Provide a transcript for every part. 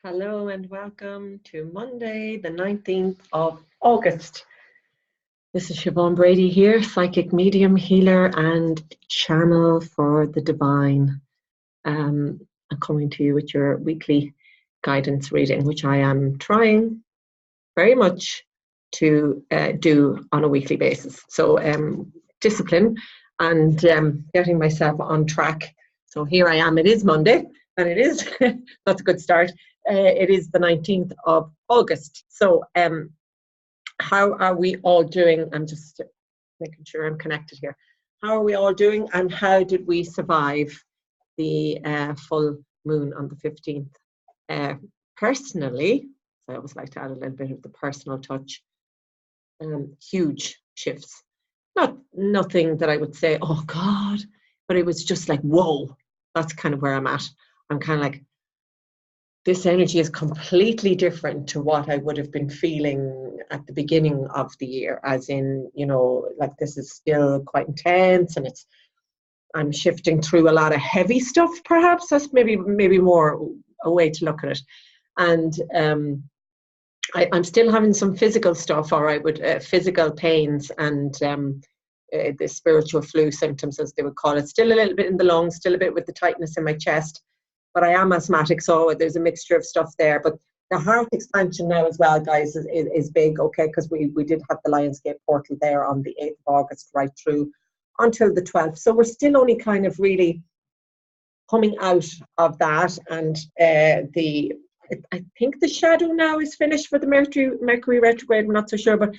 Hello and welcome to Monday, the 19th of August. This is Siobhan Brady here, psychic medium, healer, and channel for the divine. I'm coming to you with your weekly guidance reading, which I am trying very much to do on a weekly basis. So, discipline and getting myself on track. So, here I am. It is Monday, and it is, that's a good start. It is the 19th of August. So, how are we all doing? I'm just making sure I'm connected here. How are we all doing, and how did we survive the full moon on the 15th? Personally, I always like to add a little bit of the personal touch. Huge shifts. Nothing that I would say, oh God, but it was just like, whoa, that's kind of where I'm at. I'm kind of like, this energy is completely different to what I would have been feeling at the beginning of the year, as in, like this is still quite intense, and I'm shifting through a lot of heavy stuff, perhaps. That's maybe more a way to look at it. And I'm still having some physical stuff, all right, with physical pains and the spiritual flu symptoms, as they would call it. Still a little bit in the lungs, still a bit with the tightness in my chest. But I am asthmatic, so there's a mixture of stuff there. But the heart expansion now as well, guys, is big, okay, because we did have the Lionsgate portal there on the 8th of August right through until the 12th. So we're still only kind of really coming out of that. And I think the shadow now is finished for the Mercury retrograde. I'm not so sure, but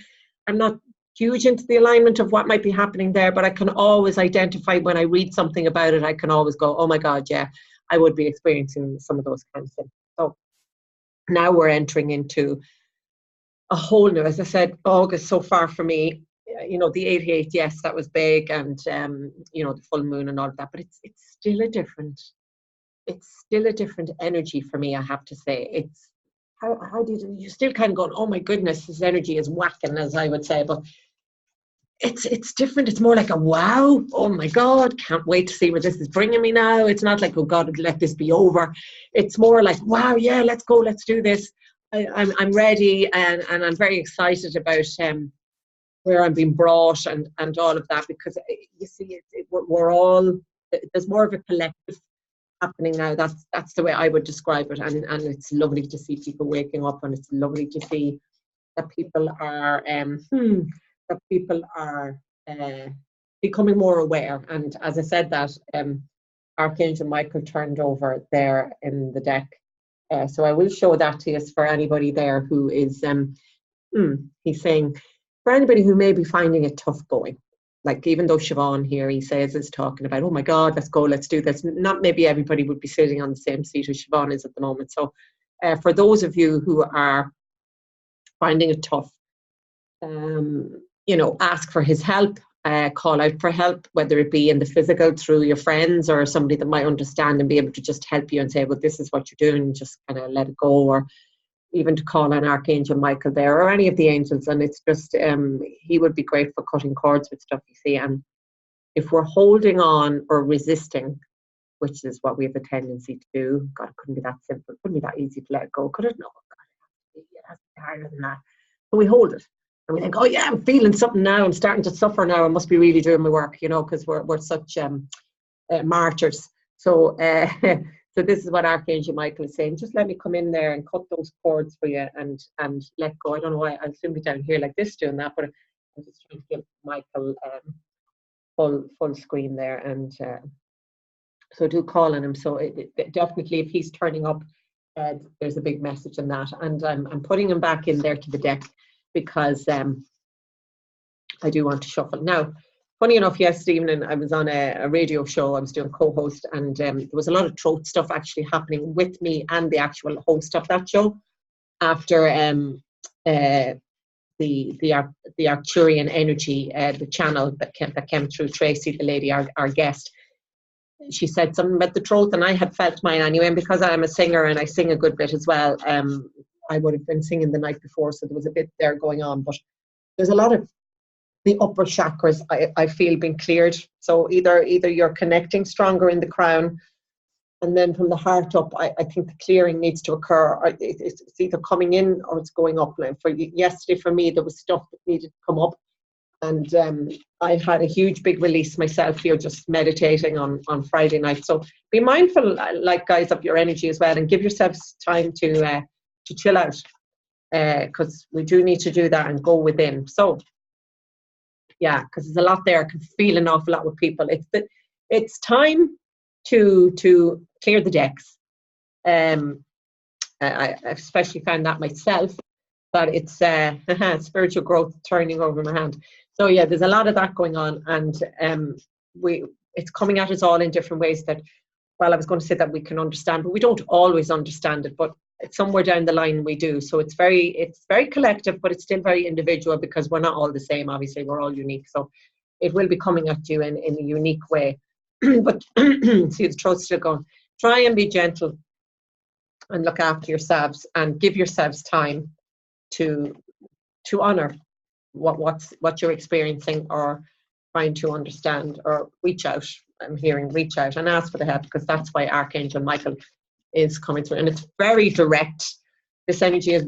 I'm not huge into the alignment of what might be happening there. But I can always identify when I read something about it, I can always go, oh my God, yeah, I would be experiencing some of those kinds of things. So now we're entering into a whole new, as I said, August so far for me, the 88, yes, that was big, and the full moon and all of that, but it's still a different energy for me, I have to say. It's how do you still kind of going, oh my goodness, this energy is whacking, as I would say, but it's different. It's more like a wow, oh my God, can't wait to see where this is bringing me now. It's not like, oh God, let this be over. It's more like, wow, yeah, let's go, let's do this. I'm ready, and I'm very excited about where I'm being brought and all of that, because you see, we're all, there's more of a collective happening now. That's the way I would describe it, and it's lovely to see people waking up, and it's lovely to see that people are becoming more aware. And as I said, that Archangel Michael turned over there in the deck, so I will show that to you for anybody there who is he's saying, for anybody who may be finding it tough going, like even though Siobhan here, he says, is talking about, oh my God, let's go, let's do this. Not maybe everybody would be sitting on the same seat as Siobhan is at the moment. So for those of you who are finding it tough, ask for his help, call out for help, whether it be in the physical through your friends or somebody that might understand and be able to just help you and say, well, this is what you're doing, just kind of let it go, or even to call on Archangel Michael there, or any of the angels. And it's just, he would be great for cutting cords with stuff, you see. And if we're holding on or resisting, which is what we have a tendency to do, God, it couldn't be that simple, it couldn't be that easy to let it go, could it? No, God, it has to be harder than that. So we hold it, and we think, oh yeah, I'm feeling something now, I'm starting to suffer now, I must be really doing my work, because we're such martyrs. So so this is what Archangel Michael is saying, just let me come in there and cut those cords for you, and let go. I don't know why I'll soon be down here like this doing that, but I'm just trying to give Michael full screen there, and so do call on him. So definitely, if he's turning up, there's a big message in that, and I'm putting him back in there to the deck, because I do want to shuffle. Now, funny enough, yesterday evening I was on a radio show. I was doing co-host, and there was a lot of throat stuff actually happening with me and the actual host of that show after the Arcturian energy, the channel that came through Tracy, the lady, our guest. She said something about the throat, and I had felt mine anyway. And because I'm a singer and I sing a good bit as well, I would have been singing the night before, so there was a bit there going on. But there's a lot of the upper chakras, I feel, being cleared. So either you're connecting stronger in the crown, And then from the heart up, I think the clearing needs to occur. It's either coming in or it's going up. Like yesterday for me, there was stuff that needed to come up. And I had a huge, big release myself here, just meditating on Friday night. So be mindful, like guys, of your energy as well, and give yourselves time to chill out, because we do need to do that and go within. So yeah, because there's a lot there. I can feel an awful lot with people. It's time to clear the decks. I especially found that myself, that it's spiritual growth turning over my hand. So yeah, there's a lot of that going on, and it's coming at us all in different ways that, well, I was going to say that we can understand, but we don't always understand it, but somewhere down the line we do. So it's very collective, but it's still very individual, because we're not all the same. Obviously, we're all unique. So it will be coming at you in a unique way. But see, the throat's still going. Try and be gentle and look after yourselves, and give yourselves time to honor what you're experiencing, or trying to understand, or reach out. I'm hearing reach out and ask for the help, because that's why Archangel Michael is coming through, and it's very direct. This energy is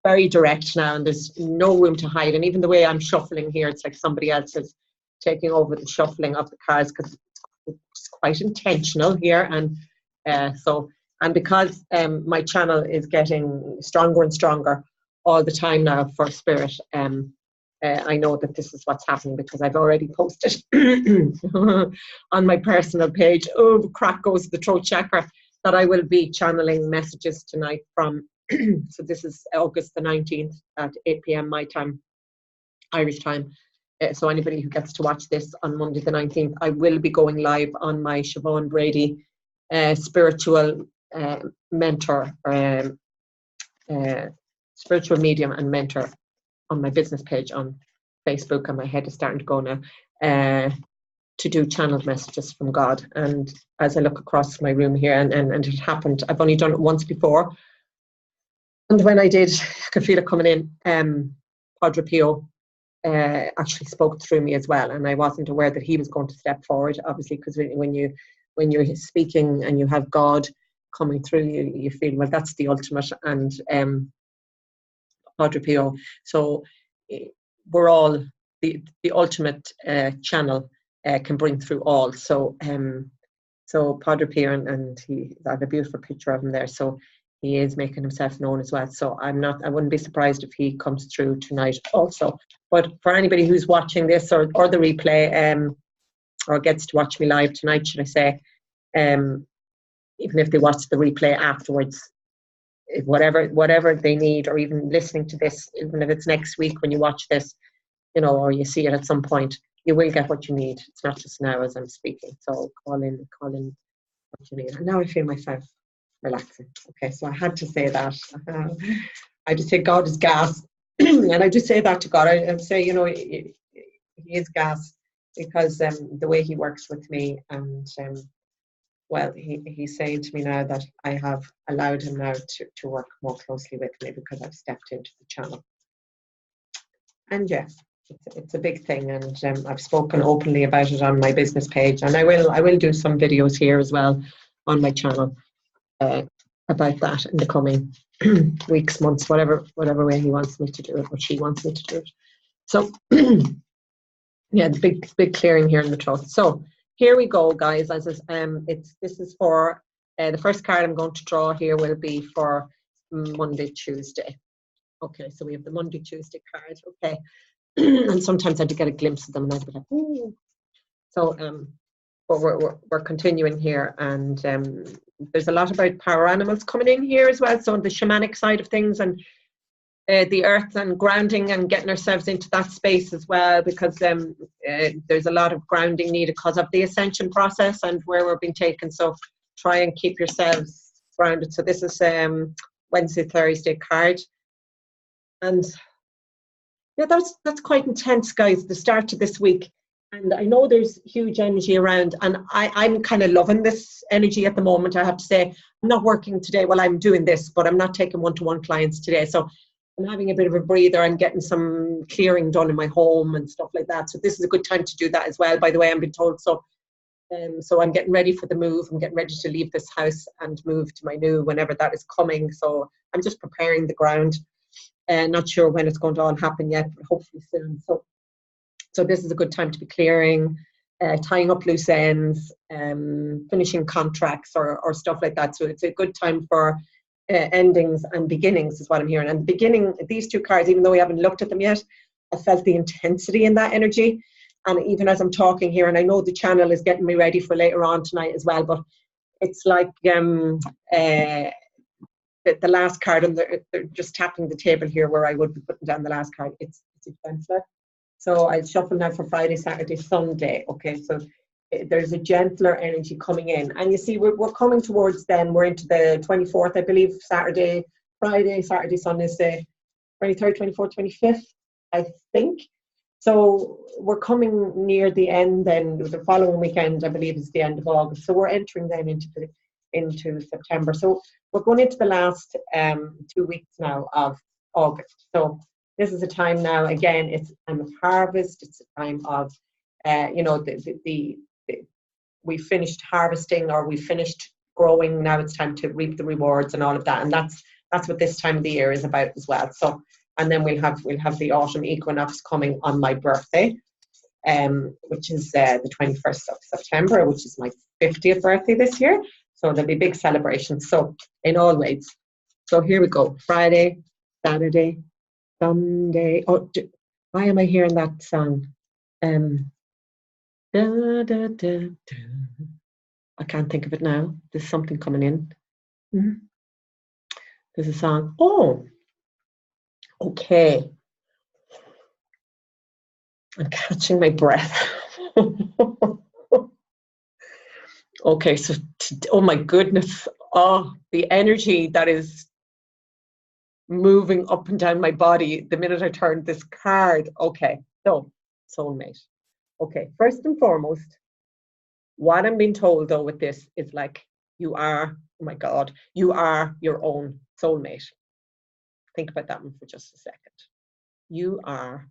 very direct now, and there's no room to hide. And even the way I'm shuffling here, it's like somebody else is taking over the shuffling of the cards, because it's quite intentional here. And and because my channel is getting stronger and stronger all the time now for spirit, I know that this is what's happening, because I've already posted on my personal page, oh, crack goes the throat chakra, that I will be channeling messages tonight from, so this is August the 19th at 8 p.m. my time, Irish time. So anybody who gets to watch this on Monday the 19th, I will be going live on my Siobhan Brady spiritual mentor, spiritual medium and mentor, on my business page on Facebook, and my head is starting to go now, to do channeled messages from God. And as I look across my room here, and it happened, I've only done it once before, and when I did, I could feel it coming in. Padre Pio actually spoke through me as well, and I wasn't aware that he was going to step forward, obviously, because when you're speaking and you have God coming through you, you feel, well, that's the ultimate. And Padre Pio, so we're all the ultimate channel, can bring through all. So so Padre Pio, and I have a beautiful picture of him there, so he is making himself known as well. So I wouldn't be surprised if he comes through tonight also. But for anybody who's watching this, or the replay, or gets to watch me live tonight, should I say, even if they watch the replay afterwards, whatever they need, or even listening to this, even if it's next week when you watch this, or you see it at some point, you will get what you need. It's not just now as I'm speaking. So call in what you need. And now I feel myself relaxing. Okay, so I had to say that. I just say God is gas. And I just say that to God. I say, he is gas, because the way he works with me, and well, he's saying to me now that I have allowed him now to work more closely with me, because I've stepped into the channel. And yes, it's a big thing, and I've spoken openly about it on my business page, and I will do some videos here as well on my channel about that in the coming weeks, months, whatever way he wants me to do it, or she wants me to do it. So yeah, the big clearing here in the throat. So here we go, guys. This is for the first card I'm going to draw here will be for Monday, Tuesday. Okay, so we have the Monday, Tuesday card. Okay, and sometimes I do get a glimpse of them, and I'd be like, ooh. So but we're continuing here, and there's a lot about power animals coming in here as well. So on the shamanic side of things, and the earth and grounding, and getting ourselves into that space as well, because there's a lot of grounding needed because of the ascension process and where we're being taken. So try and keep yourselves grounded. So this is Wednesday, Thursday card, and yeah, that's quite intense, guys, the start of this week. And I know there's huge energy around, and I'm kind of loving this energy at the moment. I have to say, I'm not working today while I'm doing this, but I'm not taking one-to-one clients today. So I'm having a bit of a breather. I'm getting some clearing done in my home and stuff like that. So this is a good time to do that as well, by the way, I'm being told. So So I'm getting ready for the move. I'm getting ready to leave this house and move to my new, whenever that is coming. So I'm just preparing the ground. Not sure when it's going to all happen yet, but hopefully soon. So this is a good time to be clearing, tying up loose ends, finishing contracts or stuff like that. So it's a good time for endings and beginnings is what I'm hearing. And the beginning, these two cards, even though we haven't looked at them yet, I felt the intensity in that energy. And even as I'm talking here, and I know the channel is getting me ready for later on tonight as well, but it's like the last card, and they're just tapping the table here where I would be putting down the last card. It's a Chancellor. So I'll shuffle now for Friday, Saturday, Sunday. Okay, so there's a gentler energy coming in. And you see, we're coming towards then, we're into the 24th, I believe, Saturday, Saturday, Sunday, say 23rd, 24th, 25th, I think. So we're coming near the end then. The following weekend, I believe, is the end of August. So we're entering then into September. So we're going into the last 2 weeks now of August. So this is a time now, again, it's a time of harvest. It's a time of, we finished harvesting, or we finished growing. Now it's time to reap the rewards and all of that. And that's what this time of the year is about as well. So, and then we'll have the autumn equinox coming on my birthday, which is the 21st of September, which is my 50th birthday this year. So there'll be big celebrations. So in all ways. So here we go. Friday, Saturday, Sunday. Oh, why am I hearing that song? Da, da, da, da. I can't think of it now. There's something coming in. There's a song. Oh, okay. I'm catching my breath. Okay, so, oh my goodness. Oh, the energy that is moving up and down my body the minute I turned this card. Okay, so soulmate. Okay, first and foremost, what I'm being told though with this is like, you are, oh my God, you are your own soulmate. Think about that one for just a second. You are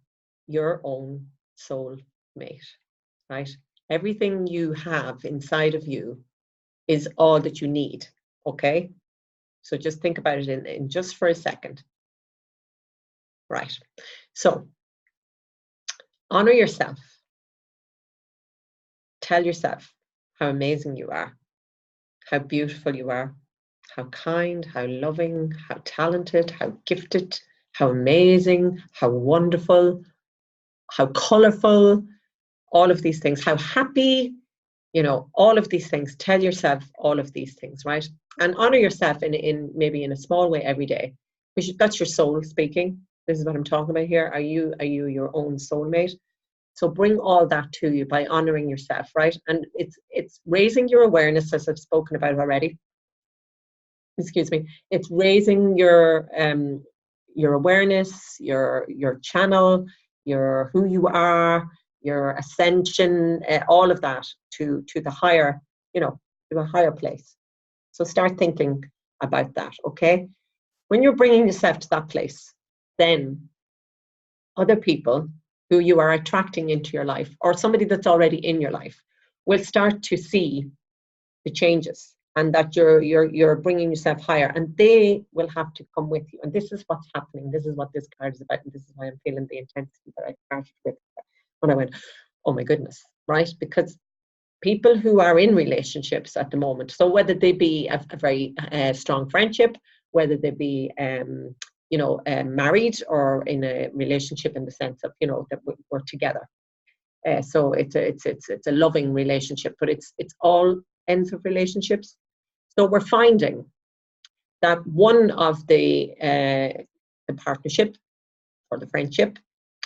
your own soulmate, right? Everything you have inside of you is all that you need, okay? So just think about it in just for a second. Right. So honor yourself. Tell yourself how amazing you are, how beautiful you are, how kind, how loving, how talented, how gifted, how amazing, how wonderful, how colorful, all of these things, how happy, all of these things. Tell yourself all of these things, right? And honor yourself in maybe in a small way every day. That's your soul speaking. This is what I'm talking about here. Are you your own soulmate? So bring all that to you by honoring yourself, right? And it's raising your awareness, as I've spoken about already. Excuse me. It's raising your awareness, your channel, your who you are, your ascension, all of that to the higher, to a higher place. So start thinking about that, okay? When you're bringing yourself to that place, then other people who you are attracting into your life, or somebody that's already in your life, will start to see the changes, and that you're bringing yourself higher, and they will have to come with you. And this is what's happening. This is what this card is about, and this is why I'm feeling the intensity that I started with when I went, oh my goodness, right? Because people who are in relationships at the moment, so whether they be a very strong friendship, whether they be married, or in a relationship in the sense of that we're together, so it's a loving relationship, but it's all ends of relationships. So we're finding that one of the partnership, or the friendship,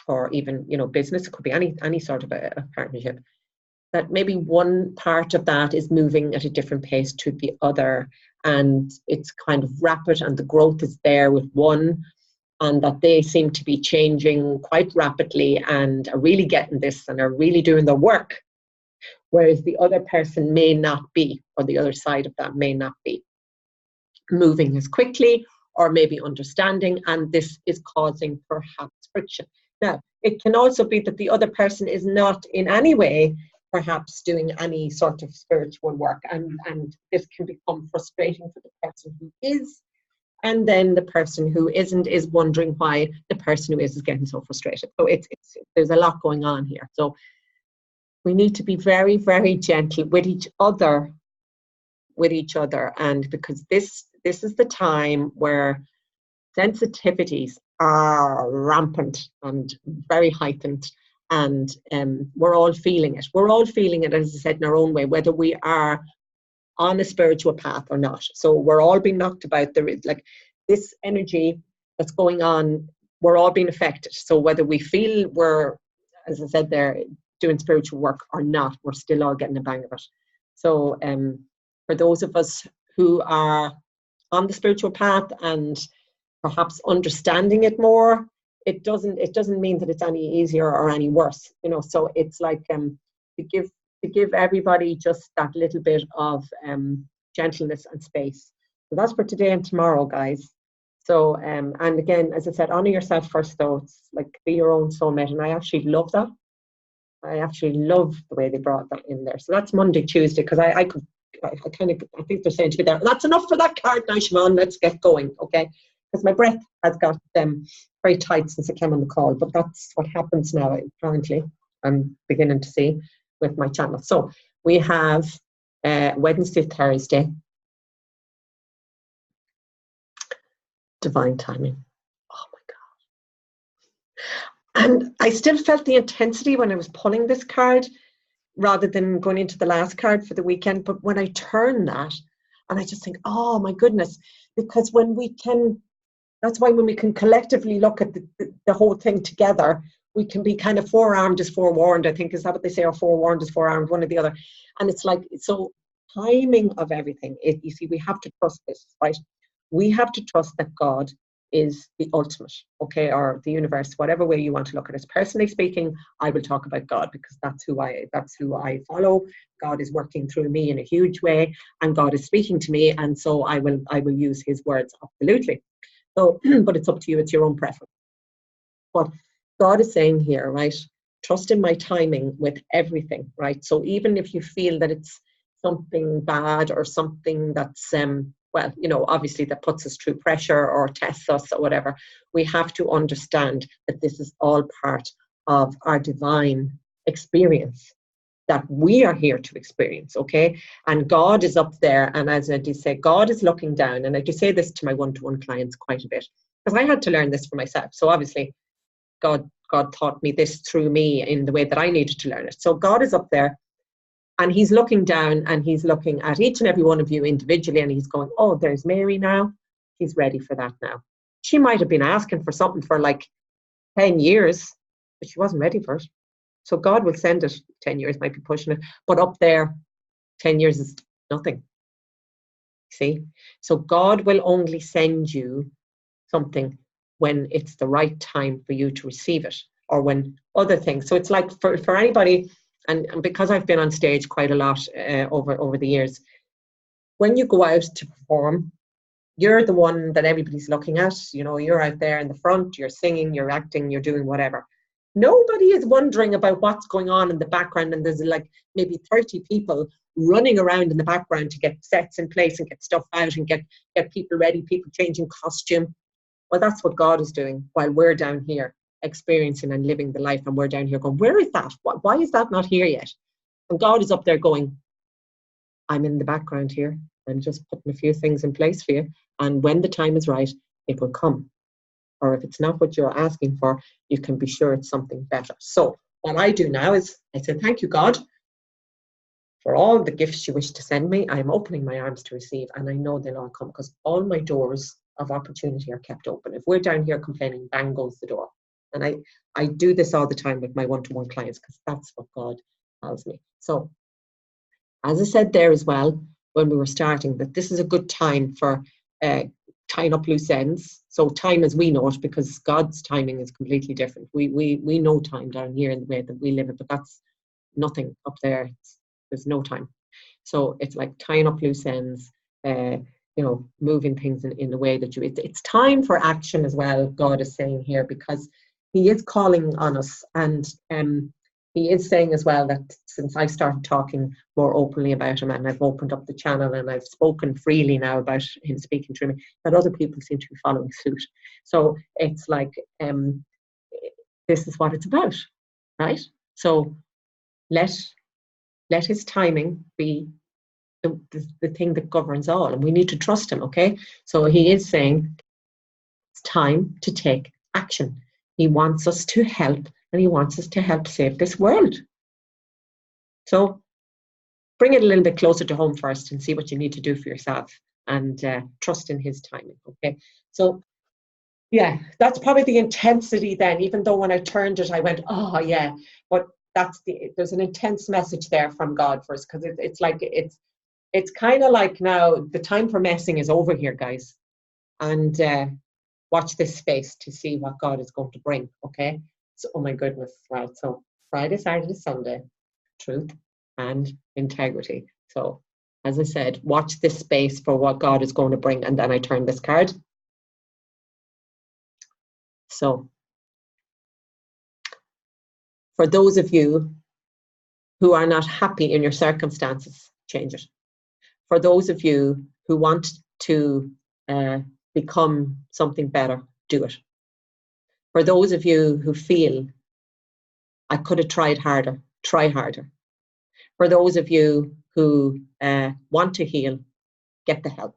or even business, it could be any sort of a partnership, that maybe one part of that is moving at a different pace to the other, and it's kind of rapid, and the growth is there with one, and that they seem to be changing quite rapidly and are really getting this and are really doing the work, whereas the other person may not be, or the other side of that may not be moving as quickly, or maybe understanding, and this is causing perhaps friction. Now, it can also be that the other person is not in any way perhaps doing any sort of spiritual work, and this can become frustrating for the person who is, and then the person who isn't is wondering why the person who is getting so frustrated. So it's there's a lot going on here. So we need to be very, very gentle with each other, and because this is the time where sensitivities are rampant and very heightened, and we're all feeling it. We're all feeling it, as I said, in our own way, whether we are on a spiritual path or not. So we're all being knocked about. There is like this energy that's going on. We're all being affected. So whether we feel we're, as I said there, doing spiritual work or not, we're still all getting a bang of it. So for those of us who are on the spiritual path and perhaps understanding it more, it doesn't mean that it's any easier or any worse, you know. So it's like to give everybody just that little bit of gentleness and space. So that's for today and tomorrow, guys. So and again, as I said, honor yourself first, though. It's like be your own soulmate, and I actually love that. I actually love the way they brought that in there. So that's Monday, Tuesday, because I think they're saying to me there, that's enough for that card now, Siobhan, let's get going, okay? Because my breath has got very tight since I came on the call, but that's what happens now, apparently. I'm beginning to see with my channel. So we have Wednesday, Thursday, divine timing. Oh my God. And I still felt the intensity when I was pulling this card rather than going into the last card for the weekend. But when I turn that, and I just think, oh my goodness, because when we can, that's why when we can collectively look at the whole thing together, we can be kind of forearmed is forewarned, I think. Is that what they say? Or forewarned is forearmed, one or the other. And it's like, so timing of everything. You see, we have to trust this, right? We have to trust that God is the ultimate, okay, or the universe, whatever way you want to look at it. Personally speaking, I will talk about God because that's who I follow. God is working through me in a huge way, and God is speaking to me, and so I will use His words, absolutely. So, but it's up to you, it's your own preference. But God is saying here, right, trust in my timing with everything, right? So even if you feel that it's something bad or something that's, well, you know, obviously that puts us through pressure or tests us or whatever, we have to understand that this is all part of our divine experience that we are here to experience, okay? And God is up there, and as I do say, God is looking down, and I do say this to my one-to-one clients quite a bit, because I had to learn this for myself. So obviously, God taught me this through me in the way that I needed to learn it. So God is up there, and He's looking down, and He's looking at each and every one of you individually, and He's going, oh, there's Mary now. She's ready for that now. She might have been asking for something for like 10 years, but she wasn't ready for it. So God will send it. 10 years might be pushing it, but up there, 10 years is nothing. See? So God will only send you something when it's the right time for you to receive it, or when other things. So it's like for anybody, and because I've been on stage quite a lot over the years, when you go out to perform, you're the one that everybody's looking at. You know, you're out there in the front, you're singing, you're acting, you're doing whatever. Nobody is wondering about what's going on in the background, and there's like maybe 30 people running around in the background to get sets in place and get stuff out and get people ready, people changing costume. Well, that's what God is doing while we're down here experiencing and living the life, and we're down here going, where is that? Why is that not here yet? And God is up there going, I'm in the background here. I'm just putting a few things in place for you, and when the time is right, it will come. Or if it's not what you're asking for, you can be sure it's something better. So what I do now is I say, thank you, God, for all the gifts you wish to send me. I'm opening my arms to receive, and I know they'll all come, because all my doors of opportunity are kept open. If we're down here complaining, bang goes the door. And I do this all the time with my one-to-one clients, because that's what God tells me. So as I said there as well, when we were starting, that this is a good time for tying up loose ends. So time as we know it, because God's timing is completely different. We know time down here in the way that we live it, but that's nothing up there. There's no time. So it's like tying up loose ends, you know, moving things in the way that it's time for action as well, God is saying here, because He is calling on us, and he is saying as well that since I started talking more openly about him and I've opened up the channel and I've spoken freely now about him speaking to me, that other people seem to be following suit. So it's like, this is what it's about, right? So let his timing be the thing that governs all, and we need to trust him, okay? So he is saying it's time to take action. He wants us to help, and he wants us to help save this world. So bring it a little bit closer to home first and see what you need to do for yourself, and trust in his timing, okay? So yeah, that's probably the intensity then, even though when I turned it, I went, oh yeah, but there's an intense message there from God for us, because it's kind of like, now the time for messing is over here, guys, and watch this space to see what God is going to bring, okay? So, oh my goodness, right, so Friday, Saturday, Sunday, truth and integrity. So as I said, watch this space for what God is going to bring, and then I turn this card. So for those of you who are not happy in your circumstances, change it. For those of you who want to become something better, do it. For those of you who feel, I could have tried harder, try harder. For those of you who want to heal, get the help.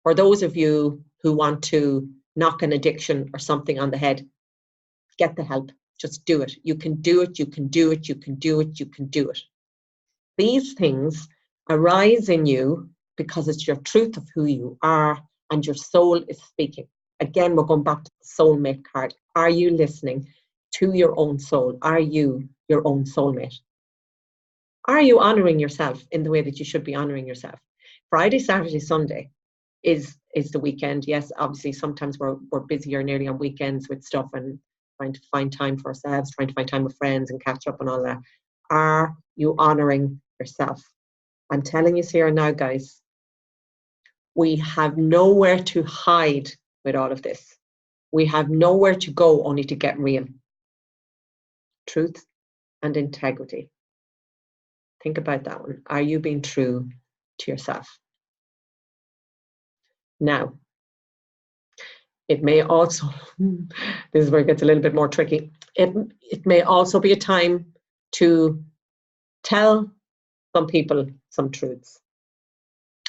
For those of you who want to knock an addiction or something on the head, get the help. Just do it. You can do it, you can do it, you can do it, you can do it. These things arise in you because it's your truth of who you are, and your soul is speaking. Again, we're going back to the soulmate card. Are you listening to your own soul? Are you your own soulmate? Are you honoring yourself in the way that you should be honoring yourself? Friday, Saturday, Sunday is the weekend. Yes, obviously sometimes we're busier nearly on weekends with stuff and trying to find time for ourselves, trying to find time with friends and catch up and all that. Are you honoring yourself? I'm telling you here now, guys, we have nowhere to hide with all of this. We have nowhere to go only to get real. Truth and integrity. Think about that one. Are you being true to yourself? Now, it may also, this is where it gets a little bit more tricky. It may also be a time to tell some people some truths.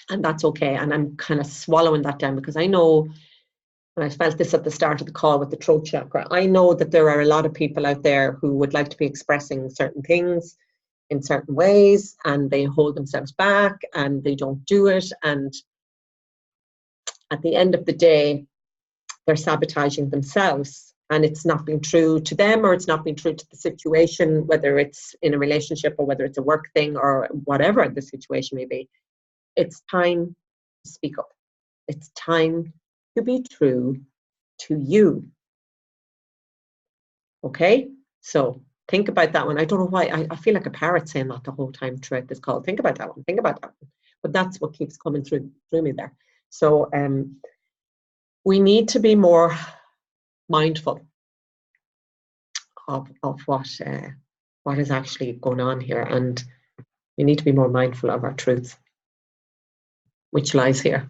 And that's okay. And I'm kind of swallowing that down, because I know, and I felt this at the start of the call with the throat chakra, I know that there are a lot of people out there who would like to be expressing certain things in certain ways, and they hold themselves back and they don't do it. And at the end of the day, they're sabotaging themselves, and it's not being true to them, or it's not being true to the situation, whether it's in a relationship or whether it's a work thing or whatever the situation may be. It's time to speak up. It's time to be true to you. Okay? So think about that one. I don't know why. I feel like a parrot saying that the whole time throughout this call. Think about that one. Think about that one. But that's what keeps coming through me there. So we need to be more mindful of what is actually going on here, and we need to be more mindful of our truth, which lies here.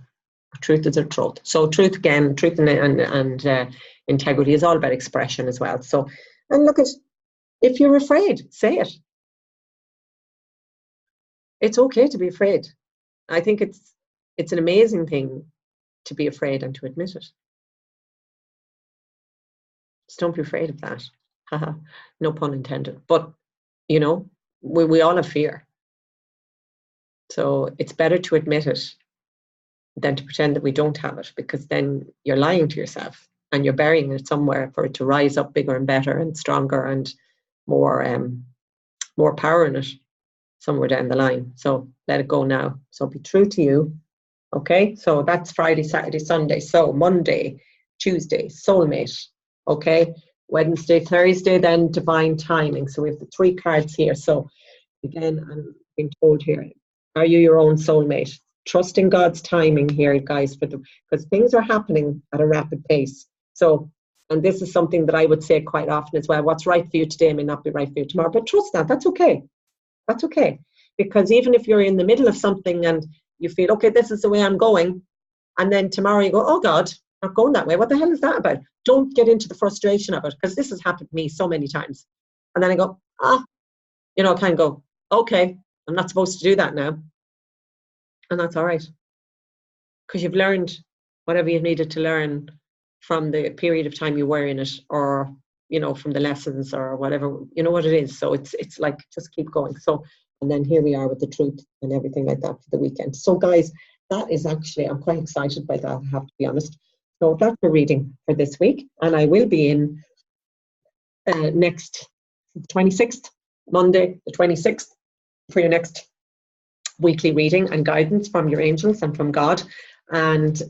Our truth is our truth. So truth again, truth and integrity is all about expression as well. So, and look at, if you're afraid, say it. It's okay to be afraid. I think it's an amazing thing to be afraid and to admit it. Just don't be afraid of that. No pun intended. But, you know, we all have fear. So it's better to admit it than to pretend that we don't have it, because then you're lying to yourself and you're burying it somewhere for it to rise up bigger and better and stronger and more power in it somewhere down the line. So let it go now. So be true to you. Okay, so that's Friday, Saturday, Sunday. So Monday, Tuesday, soulmate. Okay, Wednesday, Thursday, then divine timing. So we have the 3 cards here. So again, I'm being told here, are you your own soulmate? Trusting God's timing here, guys, because things are happening at a rapid pace. So And this is something that I would say quite often as well. What's right for you today may not be right for you tomorrow, but trust that. That's okay. That's okay. Because even if you're in the middle of something and you feel, okay, this is the way I'm going, and then tomorrow you go, oh God, not going that way. What the hell is that about? Don't get into the frustration of it, because this has happened to me so many times. And then I go, kind of go, okay, I'm not supposed to do that now. And that's all right. Because you've learned whatever you've needed to learn from the period of time you were in it, or, from the lessons or whatever, you know what it is. So it's like, just keep going. So, and then here we are with the truth and everything like that for the weekend. So guys, that is actually, I'm quite excited by that, I have to be honest. So that's the reading for this week. And I will be in next 26th, Monday, the 26th, for your next weekly reading and guidance from your angels and from God. And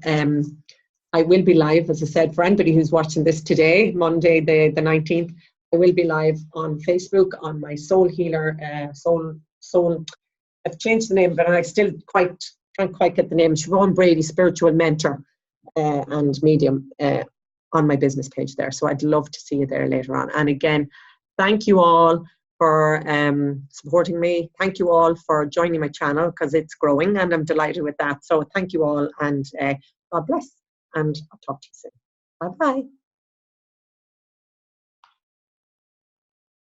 I will be live, as I said, for anybody who's watching this today, Monday the 19th, I will be live on Facebook on my Soul Healer, Soul, I've changed the name, but I still can't quite get the name, Siobhan Brady, Spiritual Mentor and Medium, on my business page there. So I'd love to see you there later on. And again, thank you all for supporting me. Thank you all for joining my channel, because it's growing and I'm delighted with that. So thank you all, and God bless. And I'll talk to you soon. Bye-bye.